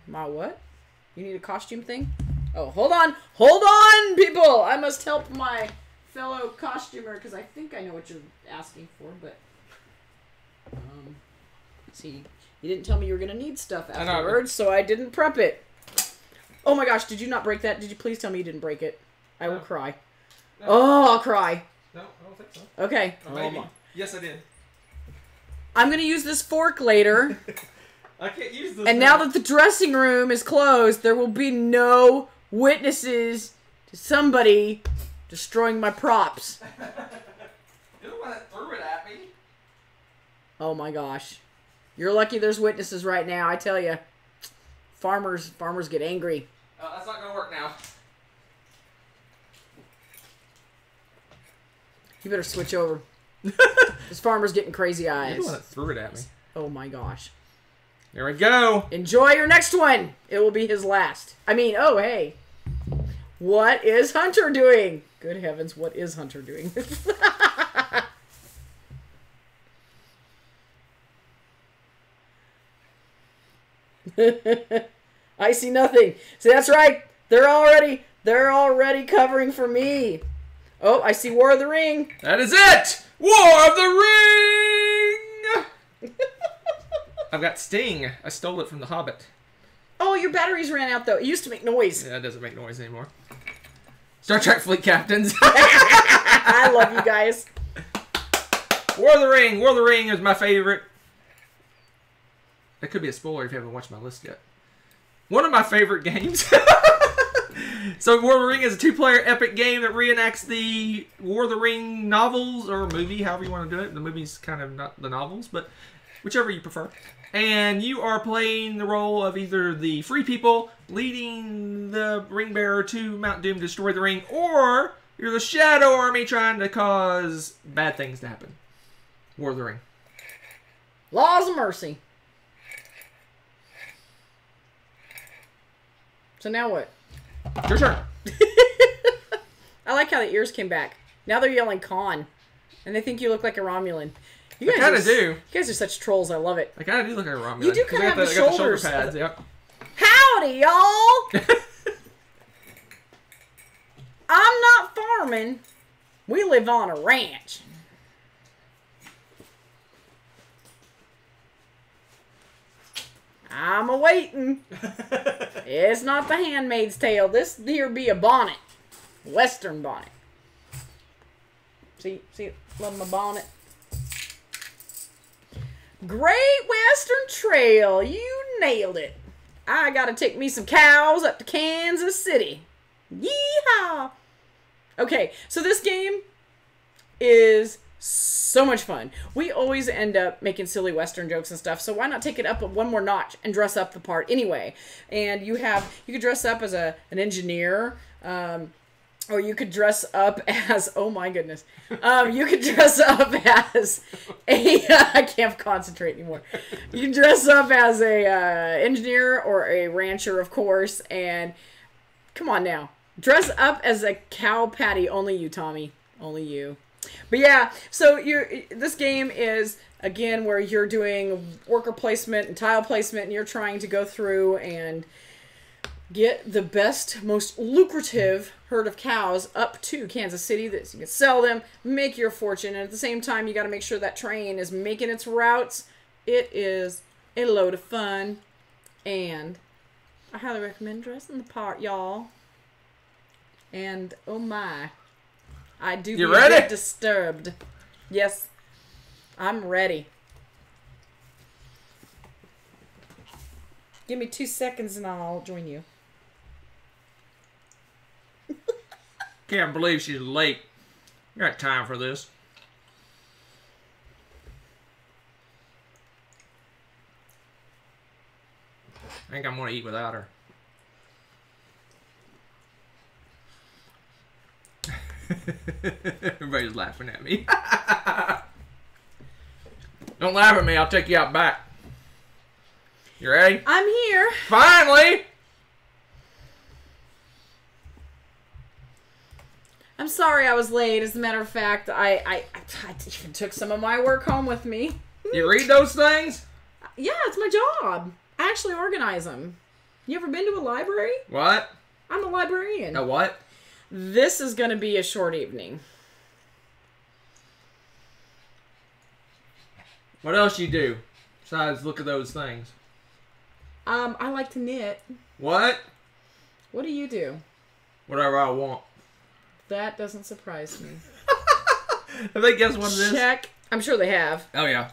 My what? You need a costume thing? Oh, hold on. Hold on, people! I must help my fellow costumer, because I think I know what you're asking for, but... see, you didn't tell me you were going to need stuff afterwards, so I didn't prep it. Oh my gosh, did you not break that? Did you please tell me you didn't break it? I will cry. No. Oh, I'll cry. No, I don't think so. Okay. Oh, maybe. Yes, I did. I'm going to use this fork later. I can't use this. And now that the dressing room is closed, there will be no witnesses to somebody destroying my props. You're the one that threw it at me. Oh my gosh. You're lucky there's witnesses right now, I tell you. Farmers get angry. That's not going to work now. You better switch over. This farmer's getting crazy eyes. You're the one that threw it at me. Oh my gosh. There we go. Enjoy your next one. It will be his last. I mean, oh, hey. What is Hunter doing? Good heavens, what is Hunter doing? I see nothing. See, that's right. They're already covering for me. Oh, I see War of the Ring. That is it! War of the Ring! I've got Sting. I stole it from The Hobbit. Oh, your batteries ran out, though. It used to make noise. Yeah, it doesn't make noise anymore. Star Trek Fleet Captains. I love you guys. War of the Ring. War of the Ring is my favorite. That could be a spoiler if you haven't watched my list yet. One of my favorite games. So War of the Ring is a 2-player epic game that reenacts the War of the Ring novels, or movie, however you want to do it. The movie's kind of not the novels, but whichever you prefer. And you are playing the role of either the Free People leading the Ring Bearer to Mount Doom to destroy the ring, or you're the Shadow Army trying to cause bad things to happen. War of the Ring. Laws of Mercy. So now what? Your turn. I like how the ears came back. Now they're yelling Khan. And they think you look like a Romulan. You I kind of do. You guys are such trolls. I love it. I kind of do look like a Romulan. You do kind of have the shoulders. I got the shoulder pads, yep. Howdy, y'all! I'm not farming. We live on a ranch. I'm a-waiting. It's not the Handmaid's Tale. This here be a bonnet. Western bonnet. See, love my bonnet. Great Western Trail. You nailed it. I gotta take me some cows up to Kansas City. Yeehaw! Okay, so this game is so much fun. We always end up making silly Western jokes and stuff, so why not take it up one more notch and dress up the part anyway? And you could dress up as an engineer, or you could dress up as, oh my goodness, you could dress up as I can't concentrate anymore. You can dress up as a engineer or a rancher, of course, and come on now. Dress up as a cow patty. Only you, Tommy. Only you. But yeah, so this game is, again, where you're doing worker placement and tile placement, and you're trying to go through and get the best, most lucrative herd of cows up to Kansas City that you can sell them, make your fortune, and at the same time, you got to make sure that train is making its routes. It is a load of fun, and I highly recommend dressing the part, y'all. And oh my, I do be a bit disturbed. Yes, I'm ready. Give me 2 seconds and I'll join you. Can't believe she's late. You got time for this. I think I'm going to eat without her. Everybody's laughing at me. Don't laugh at me. I'll take you out back. You ready? I'm here. Finally! I'm sorry I was late. As a matter of fact, I even took some of my work home with me. You read those things? Yeah, it's my job. I actually organize them. You ever been to a library? What? I'm a librarian. A what? This is going to be a short evening. What else you do besides look at those things? I like to knit. What? What do you do? Whatever I want. That doesn't surprise me. Have they guessed what it is? Check. I'm sure they have. Oh, yeah.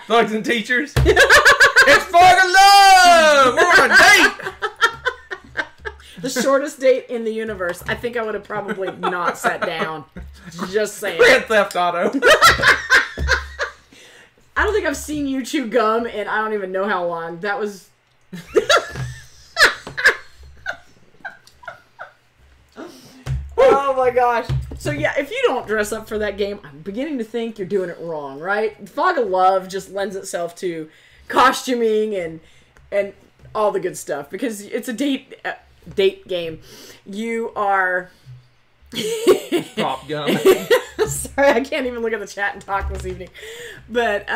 Thugs and teachers. It's for the love! We're on a date! The shortest date in the universe. I think I would have probably not sat down. Just saying. Grand Theft Auto. I don't think I've seen you chew gum in I don't even know how long. That was... Oh my gosh. So yeah, if you don't dress up for that game, I'm beginning to think you're doing it wrong, right? Fog of Love just lends itself to costuming and all the good stuff because it's a date game. You are Prop gum. sorry, I can't even look at the chat and talk this evening. But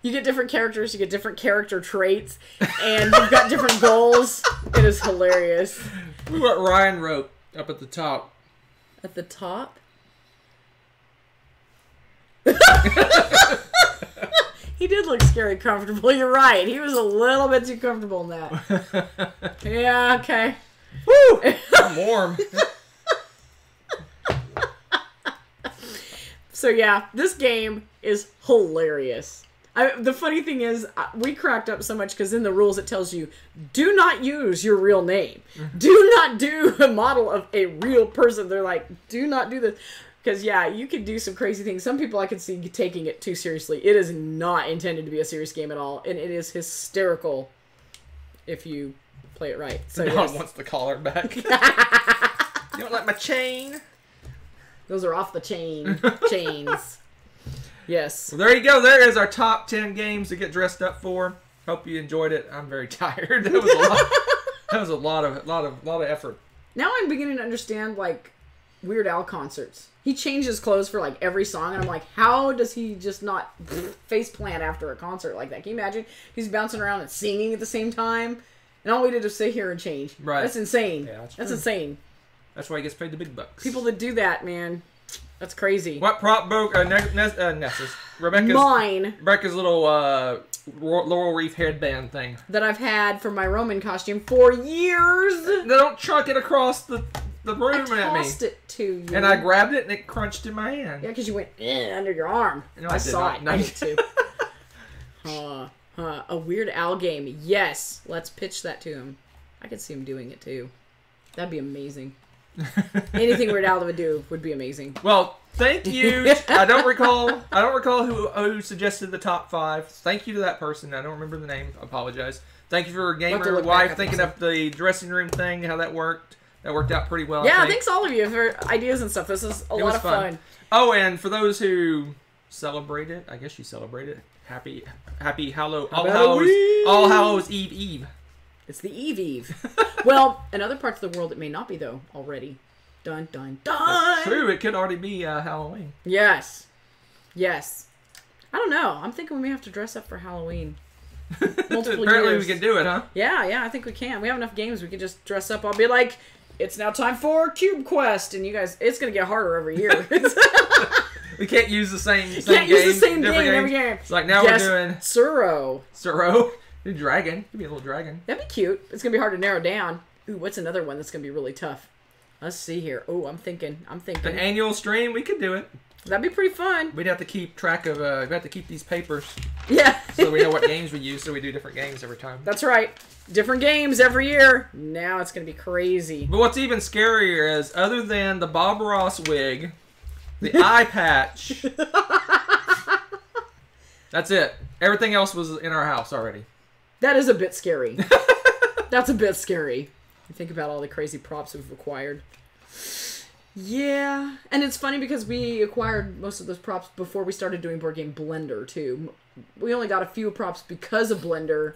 you get different characters, you get different character traits, and you've got different goals. It is hilarious. What Ryan wrote up at the top. At the top? He did look scary comfortable. You're right. He was a little bit too comfortable in that. Yeah, okay. Woo! I'm warm. So yeah, this game is hilarious. The funny thing is, we cracked up so much because in the rules it tells you, do not use your real name. Do not do a model of a real person. They're like, do not do this. Because yeah, you could do some crazy things. Some people I could see taking it too seriously. It is not intended to be a serious game at all. And it is hysterical if you play it right. So no yes. one wants the collar back. You don't like my chain? Those are off the chains. Yes. Well, there you go. There is our top 10 games to get dressed up for. Hope you enjoyed it. I'm very tired. That was a lot. That was a lot of effort. Now I'm beginning to understand like Weird Al concerts. He changes clothes for like every song, and I'm like, how does he just not face plant after a concert like that? Can you imagine? He's bouncing around and singing at the same time, and all we did was sit here and change. Right. That's insane. Yeah, that's insane. That's why he gets paid the big bucks. People that do that, man, that's crazy. What prop broke Nessa's? Rebecca's little Laurel Reef headband thing that I've had for my Roman costume for years. They don't chuck it across the room at me. I tossed it to you. And I grabbed it and it crunched in my hand. Yeah, because you went under your arm. No, I saw it. No, I did too. A Weird Al game. Yes. Let's pitch that to him. I could see him doing it too. That'd be amazing. Anything Weird Al would do would be amazing. Well, thank you. I don't recall who suggested the top 5. Thank you to that person. I don't remember the name. I apologize. Thank you for her gamer wife thinking up the dressing room thing, how that worked. That worked out pretty well. Yeah, thanks all of you for ideas and stuff. This is a lot of fun. Oh, and for those who celebrate it, I guess you celebrate it. Happy All Hallows Eve. It's the Eve. Well, in other parts of the world, it may not be, though, already. Dun, dun, dun. That's true. It could already be Halloween. Yes. Yes. I don't know. I'm thinking we may have to dress up for Halloween. Apparently we can do it, huh? Yeah, I think we can. We have enough games. We can just dress up. I'll be like, it's now time for Cube Quest. And you guys, it's going to get harder every year. We can't use the same game. Can't use the same game in every game. It's like now we're doing... Suro. New dragon. Could be a little dragon. That'd be cute. It's going to be hard to narrow down. Ooh, what's another one that's going to be really tough? Let's see here. Oh, I'm thinking. An annual stream, we could do it. That'd be pretty fun. We'd have to keep track of, we'd have to keep these papers. Yeah. So we know what games we use, so we do different games every time. That's right. Different games every year. Now it's going to be crazy. But what's even scarier is, other than the Bob Ross wig, the eye patch, that's it. Everything else was in our house already. That is a bit scary. That's a bit scary. You think about all the crazy props we've acquired. Yeah. And it's funny because we acquired most of those props before we started doing Board Game Blender, too. We only got a few props because of Blender.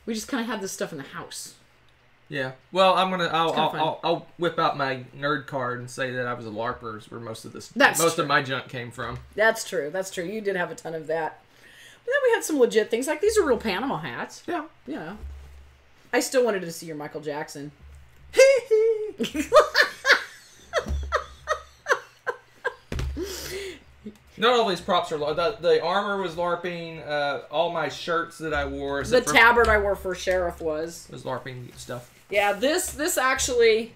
We just kind of had this stuff in the house. Yeah. Well, fun. I'll whip out my nerd card and say that I was a LARPer, is where most of true. of my junk came from. That's true. That's true. You did have a ton of that. But then we had some legit things, like these are real Panama hats. Yeah. Yeah. I still wanted to see your Michael Jackson. Not all these props are the armor was LARPing. All my shirts that I wore. The tabard I wore for Sheriff was LARPing stuff. Yeah, this actually,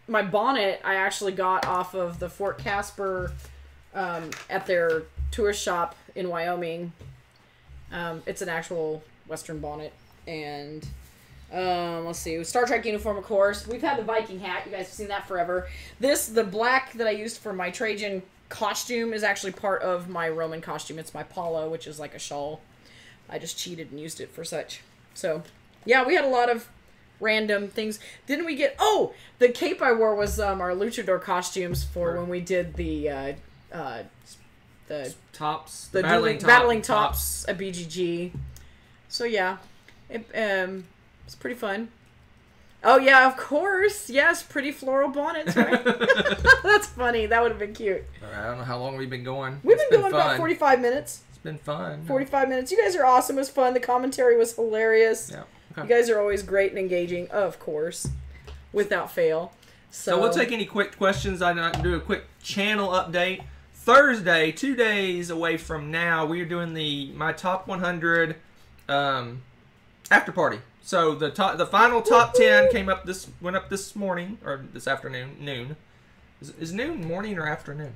my bonnet I actually got off of the Fort Casper, at their tourist shop in Wyoming. It's an actual Western bonnet, and let's see, Star Trek uniform, of course. We've had the Viking hat. You guys have seen that forever. The black that I used for my Trajan costume is actually part of my Roman costume. It's my palo, which is like a shawl. I just cheated and used it for such. So, yeah, we had a lot of random things. Didn't we get... Oh! The cape I wore was our luchador costumes for when we did the tops. The battling tops at BGG. So, yeah. It's pretty fun. Oh, yeah, of course. Yes, pretty floral bonnets, right? That's funny. That would have been cute. I don't know how long we've been going. We've been going about 45 minutes. It's been fun. 45 minutes. You guys are awesome. It was fun. The commentary was hilarious. Yeah. Okay. You guys are always great and engaging, of course, without fail. So we'll take any quick questions. I do a quick channel update. Thursday, 2 days away from now, we are doing my top 100 after party. So the final top 10 went up this morning, or this afternoon, noon. Is noon morning or afternoon?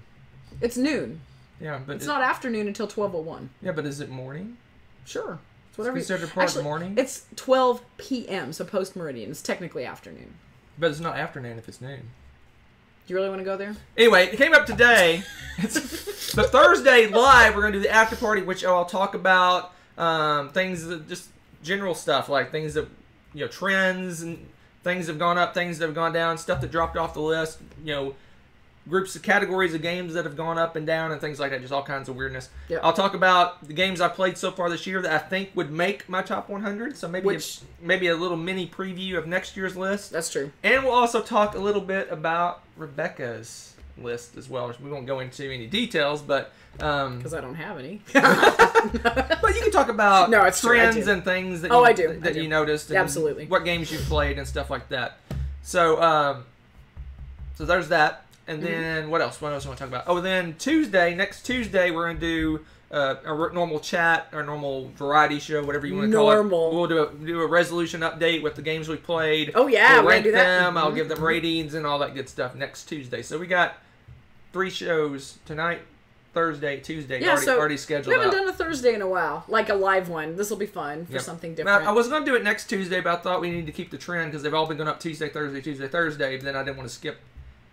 It's noon. Yeah, but it's not afternoon until 12:01. Yeah, but is it morning? Sure. It's whatever. It's considered part of the morning? It's 12 p.m., so post-meridian. It's technically afternoon. But it's not afternoon if it's noon. Do you really want to go there? Anyway, it came up today. But Thursday live, we're going to do the after party, which I'll talk about things that just... general stuff, like things that, trends and things that have gone up, things that have gone down, stuff that dropped off the list, groups of categories of games that have gone up and down and things like that, just all kinds of weirdness. Yep. I'll talk about the games I've played so far this year that I think would make my top 100, so maybe a little mini preview of next year's list. That's true. And we'll also talk a little bit about Rebecca's list as well. We won't go into any details, but... because I don't have any. But you can talk about trends and things that you noticed. And absolutely. What games you played and stuff like that. So, so there's that. And then what else? What else do I want to talk about? Oh, then next Tuesday, we're going to do a normal chat, our normal variety show, whatever you want to call it. We'll do a resolution update with the games we played. Oh, yeah. We'll rank them. I'll give them ratings and all that good stuff next Tuesday. So we got 3 shows tonight. Thursday, Tuesday, already scheduled. We haven't done a Thursday in a while, like a live one. This will be fun for something different. Now, I was going to do it next Tuesday, but I thought we needed to keep the trend because they've all been going up Tuesday, Thursday. But then I didn't want to skip.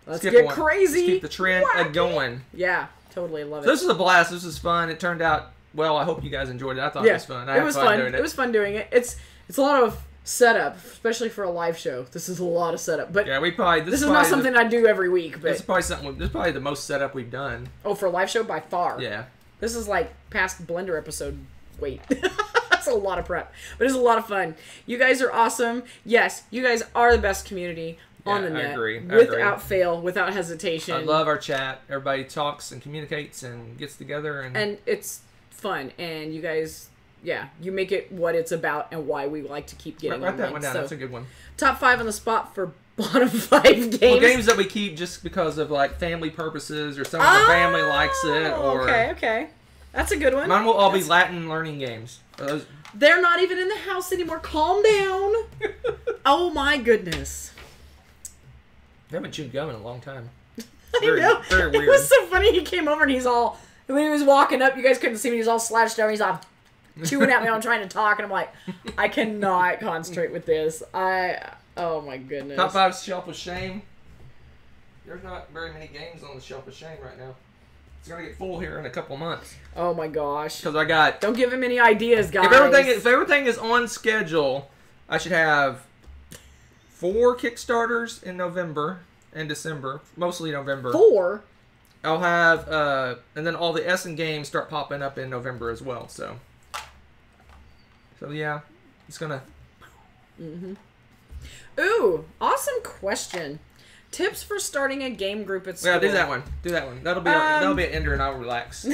Let's get crazy. Let's keep the trend going. Yeah, totally love it. So this was a blast. This was fun. It turned out well. I hope you guys enjoyed it. I thought it was fun. It was fun. It was fun doing it. It's a lot of setup, especially for a live show. This is a lot of setup. But yeah, this is not something I do every week. But this is probably the most setup we've done. Oh, for a live show by far. Yeah. This is like past Blender episode weight. That's a lot of prep, but it's a lot of fun. You guys are awesome. Yes, you guys are the best community on the net. I agree. Without fail, without hesitation. I love our chat. Everybody talks and communicates and gets together, and it's fun. And you guys. Yeah, you make it what it's about and why we like to keep getting Write that one down. That's a good one. Top 5 on the spot for bottom 5 games. Well, games that we keep just because of like family purposes or someone in the family likes it. Or okay. That's a good one. Mine will all be Latin learning games. They're not even in the house anymore. Calm down. Oh my goodness. I haven't chewed gum in a long time. Very weird. It was so funny. He came over and when he was walking up, you guys couldn't see me. He's all slouched down. He's all chewing at me while I'm trying to talk, and I'm like, I cannot concentrate with this. Oh my goodness. Top 5 Shelf of Shame. There's not very many games on the Shelf of Shame right now. It's gonna get full here in a couple months. Oh my gosh. Because I got. Don't give him any ideas, guys. If everything is on schedule, I should have 4 Kickstarters in November and December, mostly November. 4. I'll have, and then all the Essen games start popping up in November as well. So yeah, it's gonna. Ooh, awesome question. Tips for starting a game group at school. Yeah, do that one. Do that one. That'll be an ender, and I'll relax.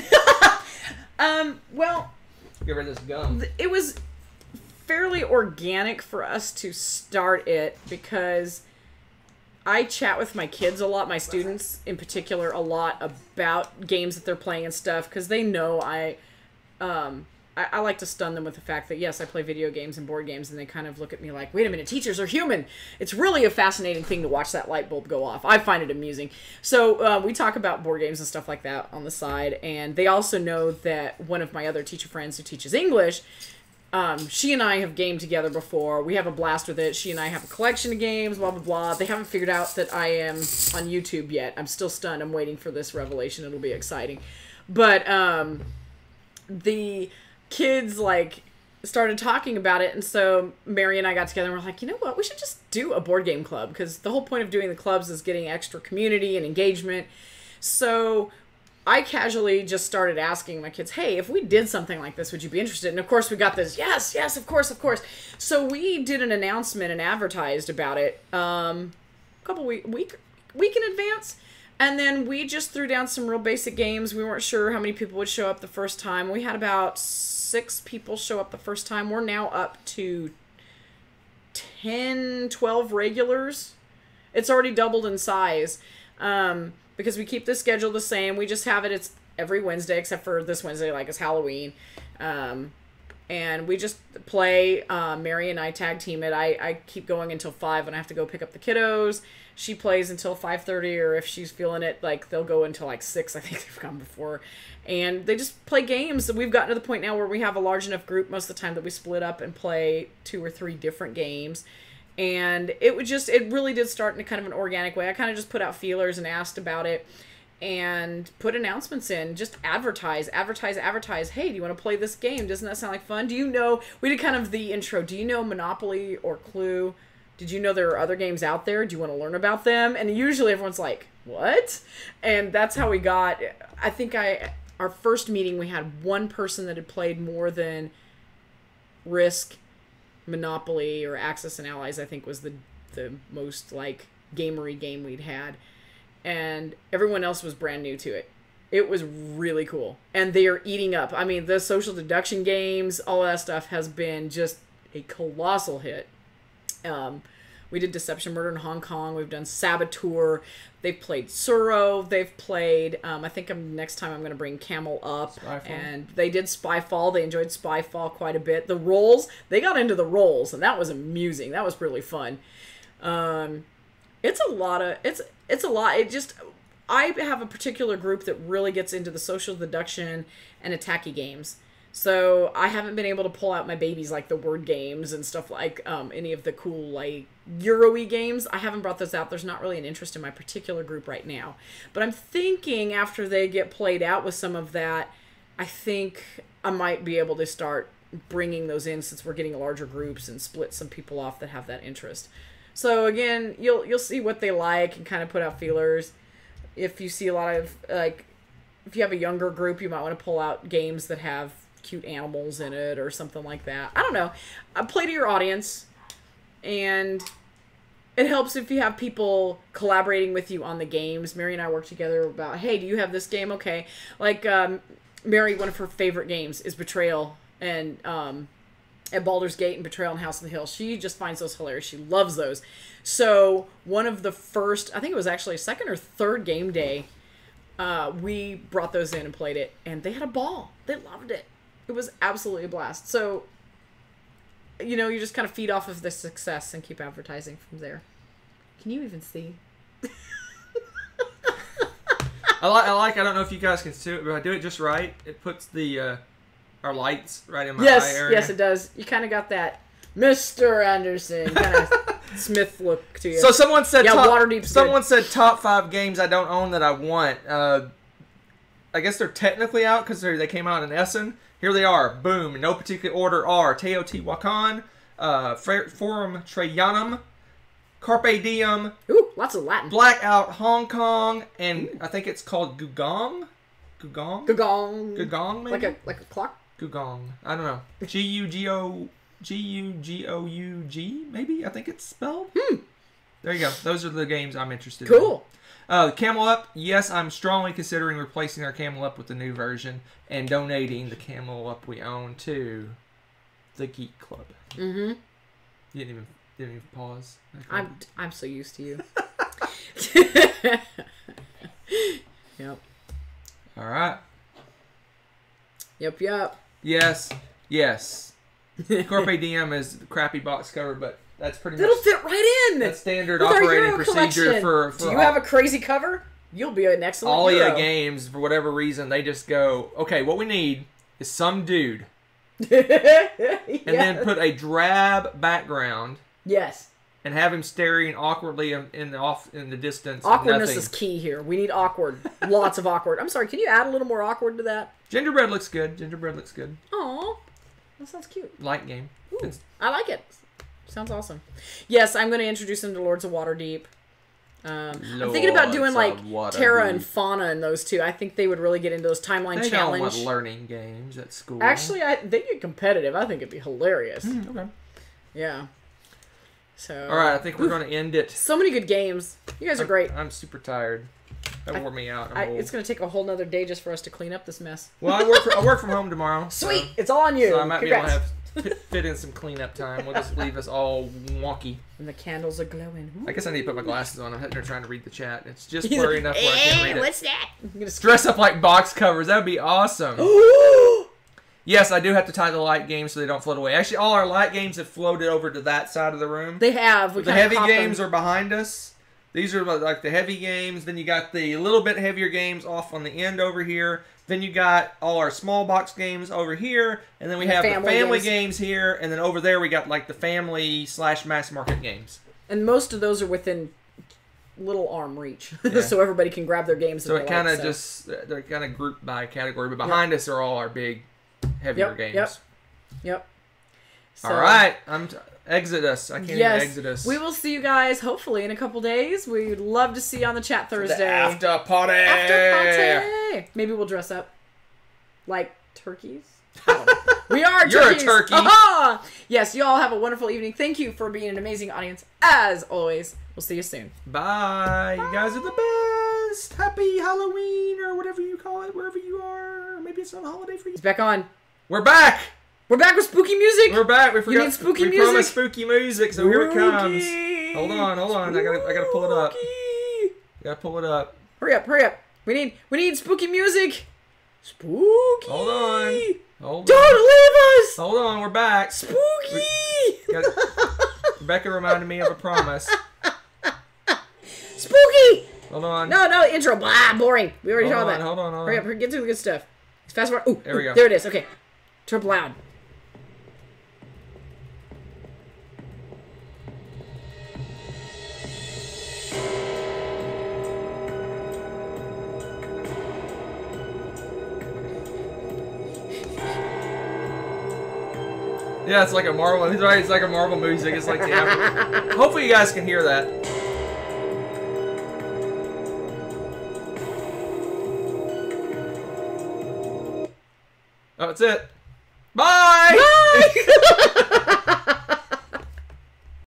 Well, Get rid of this gum. it was fairly organic for us to start it because I chat with my kids a lot, my students in particular, a lot about games that they're playing and stuff, because they know I like to stun them with the fact that, yes, I play video games and board games, and they kind of look at me like, wait a minute, teachers are human. It's really a fascinating thing to watch that light bulb go off. I find it amusing. So we talk about board games and stuff like that on the side, and they also know that one of my other teacher friends who teaches English, she and I have gamed together before. We have a blast with it. She and I have a collection of games, blah, blah, blah. They haven't figured out that I am on YouTube yet. I'm still stunned. I'm waiting for this revelation. It'll be exciting. But the kids, like, started talking about it, and so Mary and I got together and we're like, you know what? We should just do a board game club, because the whole point of doing the clubs is getting extra community and engagement. So I casually just started asking my kids, hey, if we did something like this, would you be interested? And of course we got this, yes, of course. So we did an announcement and advertised about it a couple week in advance. And then we just threw down some real basic games. We weren't sure how many people would show up the first time. We had about 6 people show up the first time. We're now up to 10, 12 regulars. It's already doubled in size. Because we keep the schedule the same. We just have it, it's every Wednesday, except for this Wednesday, like it's Halloween. And we just play. Mary and I tag team it. I keep going until 5 when I have to go pick up the kiddos. She plays until 5:30, or if she's feeling it, like they'll go until like 6. I think they've gone before. And they just play games. We've gotten to the point now where we have a large enough group most of the time that we split up and play 2 or 3 different games. And it really did start in kind of an organic way. I kind of just put out feelers and asked about it and put announcements in. Just advertise. Hey, do you want to play this game? Doesn't that sound like fun? Do you know, we did kind of the intro. Do you know Monopoly or Clue? Did you know there are other games out there? Do you want to learn about them? And usually everyone's like, what? And that's how we got, I think our first meeting, we had one person that had played more than Risk, Monopoly, or Axis and Allies, I think was the most like gamery game we'd had. And everyone else was brand new to it. It was really cool. And they are eating up. I mean, the social deduction games, all that stuff has been just a colossal hit. We did Deception Murder in Hong Kong. We've done Saboteur. They've played Suro. They've played, I think next time I'm going to bring Camel Up. Spyfall. And they did Spyfall. They enjoyed Spyfall quite a bit. The rolls, they got into the rolls, and that was amusing. That was really fun. It's a lot. I have a particular group that really gets into the social deduction and attacky games. So I haven't been able to pull out my babies like the word games and stuff like any of the cool like Euro-y games. I haven't brought those out. There's not really an interest in my particular group right now. But I'm thinking after they get played out with some of that, I think I might be able to start bringing those in since we're getting larger groups and split some people off that have that interest. So again, you'll see what they like and kind of put out feelers. If you see a lot of like, if you have a younger group, you might want to pull out games that have cute animals in it or something like that. I don't know. Play to your audience, and it helps if you have people collaborating with you on the games. Mary and I work together about, hey, do you have this game? Okay. Like, Mary, one of her favorite games is Betrayal and at Baldur's Gate and Betrayal and House on the Hill. She just finds those hilarious. She loves those. So one of the first, I think it was actually second or third game day, we brought those in and played it, and they had a ball. They loved it. It was absolutely a blast. So, you know, you just kind of feed off of the success and keep advertising from there. Can you even see? I don't know if you guys can see it, but I do it just right. It puts the our lights right in my eye area. Yes, it does. You kind of got that Mr. Anderson kind of Smith look to you. So someone said said top 5 games I don't own that I want. I guess they're technically out because they came out in Essen. Here they are. Boom. In no particular order are Teotihuacan, Forum Trajanum, Carpe Diem. Ooh, lots of Latin. Blackout Hong Kong, and I think it's called Gugong. Gugong, maybe? like a clock. Gugong. I don't know. Gugong. G-U-G-O-U-G, maybe? I think it's spelled. There you go. Those are the games I'm interested in. Cool. Camel Up. Yes, I'm strongly considering replacing our Camel Up with the new version and donating the Camel Up we own to the Geek Club. Mm-hmm. You didn't even pause. I'm so used to you. Yep. All right. Yep. Yes. Carpe Diem is the crappy box cover, but that's pretty That'll much... fit right in! That's standard with our operating Hero procedure collection. for Do you have a crazy cover? You'll be an excellent all hero. games, for whatever reason, they just go, okay, what we need is some dude. And then put a drab background. Yes. And have him staring awkwardly in the distance. Awkwardness is key here. We need awkward. Lots of awkward. I'm sorry, can you add a little more awkward to that? Gingerbread looks good. Aw. That sounds cute. Light game. Ooh, I like it. Sounds awesome. Yes, I'm going to introduce him to Lords of Waterdeep. I'm thinking about doing like Terra and Fauna and those two. I think they would really get into those timeline challenge. They don't want learning games at school. Actually, they get competitive. I think it'd be hilarious. Okay. Yeah. So. All right, I think we're going to end it. So many good games. You guys are great. I'm super tired. That wore me out. It's going to take a whole nother day just for us to clean up this mess. Well, I work from home tomorrow. Sweet. So, it's all on you. So I might Congrats. be able to fit in some cleanup time. We'll just leave us all wonky. And the candles are glowing. Ooh. I guess I need to put my glasses on. I'm sitting there trying to read the chat. It's just blurry enough where I can't read it. What's that? I'm gonna dress up like box covers. That would be awesome. Yes, I do have to tie the light games so they don't float away. Actually, all our light games have floated over to that side of the room. They have. The heavy games are behind us. These are like the heavy games. Then you got the little bit heavier games off on the end over here. Then you got all our small box games over here. And then we have the family games here. And then over there we got like the family / mass market games. And most of those are within little arm reach. Yeah. So everybody can grab their games. So it kind of they're kind of grouped by category. But behind us are all our big heavier games. Yep. So, all right. Exit us. I can't even exit us. We will see you guys hopefully in a couple days. We'd love to see you on the chat Thursday. The after party. Maybe we'll dress up like turkeys. We are turkeys. You're a turkey. Aha! Yes, you all have a wonderful evening. Thank you for being an amazing audience as always. We'll see you soon. Bye. You guys are the best. Happy Halloween or whatever you call it, wherever you are. Maybe it's not a holiday for you. It's back on. We're back. We're back with spooky music. We're back. We forgot. You need spooky music. We promised spooky music, so here it comes. Hold on. I gotta pull it up. Gotta pull it up. Hurry up. We need spooky music. Spooky. Hold on. Don't leave us. Hold on. We're back. Spooky. Rebecca reminded me of a promise. Spooky. Hold on. No, intro. Blah, boring. We already saw that. Hold on. Hurry up. Get to the good stuff. Fast forward. Ooh, there we go. There it is. Okay. Turn up loud. Yeah, it's like a Marvel. He's right. It's like a Marvel music. It's like, yeah. Hopefully, you guys can hear that. Oh, that's it. Bye. Bye.